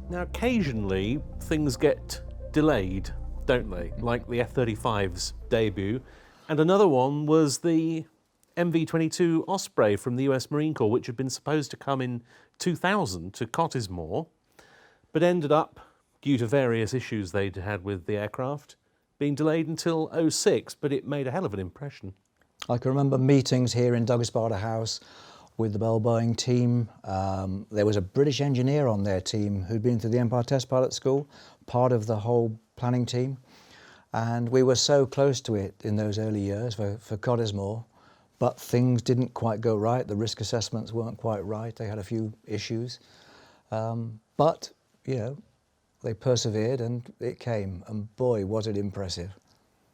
Now, occasionally things get delayed, don't they? Like the F-35's debut. And another one was the MV-22 Osprey from the US Marine Corps, which had been supposed to come in 2000 to Cottesmore, but ended up, due to various issues they'd had with the aircraft, being delayed until '06, but it made a hell of an impression. I can remember meetings here in Douglas Bader House with the Bell Boeing team. There was a British engineer on their team who'd been through the Empire Test Pilot School, part of the whole planning team. And we were so close to it in those early years for Cottesmore, but things didn't quite go right. The risk assessments weren't quite right. They had a few issues. But, you know, they persevered and it came. And boy, was it impressive.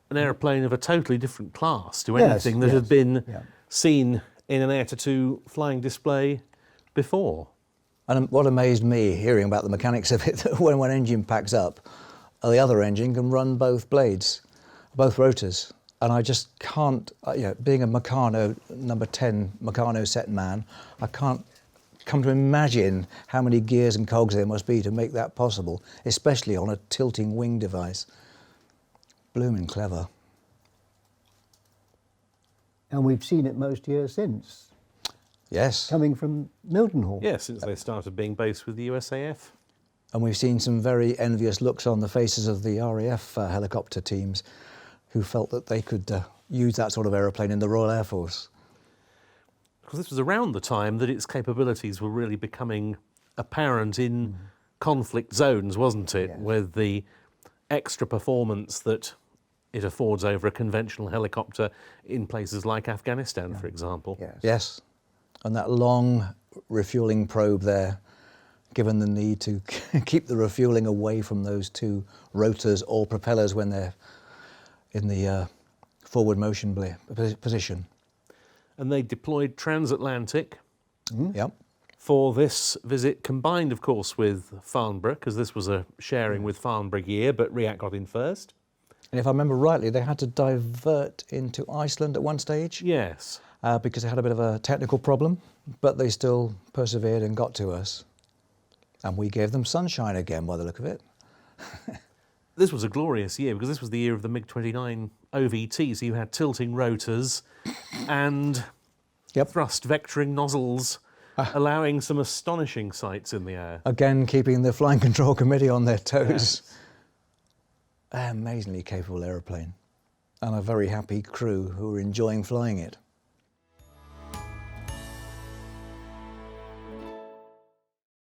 An aeroplane of a totally different class to anything that had been seen in an air-to-two flying display before. And what amazed me, hearing about the mechanics of it, that when one engine packs up, the other engine can run both blades, both rotors. And I just can't, being a Meccano, number 10 Meccano set man, I can't come to imagine how many gears and cogs there must be to make that possible, especially on a tilting wing device. Blooming clever. And we've seen it most years since. Yes. Coming from Mildenhall. Yes, since they started being based with the USAF. And we've seen some very envious looks on the faces of the RAF helicopter teams who felt that they could use that sort of aeroplane in the Royal Air Force. Because this was around the time that its capabilities were really becoming apparent in conflict zones, wasn't it? Yes. With the extra performance that it affords over a conventional helicopter in places like Afghanistan, for example. Yes. Yes. And that long refuelling probe there, given the need to keep the refuelling away from those two rotors or propellers when they're in the forward motion position. And they deployed transatlantic Yep. for this visit, combined, of course, with Farnborough, because this was a sharing with Farnborough year, but React got in first. And if I remember rightly, they had to divert into Iceland at one stage. Yes. Because they had a bit of a technical problem, but they still persevered and got to us. And we gave them sunshine again, by the look of it. This was a glorious year, because this was the year of the MiG-29 OVT, so you had tilting rotors and thrust vectoring nozzles, allowing some astonishing sights in the air. Again, keeping the Flying Control Committee on their toes. An amazingly capable aeroplane. And a very happy crew who were enjoying flying it.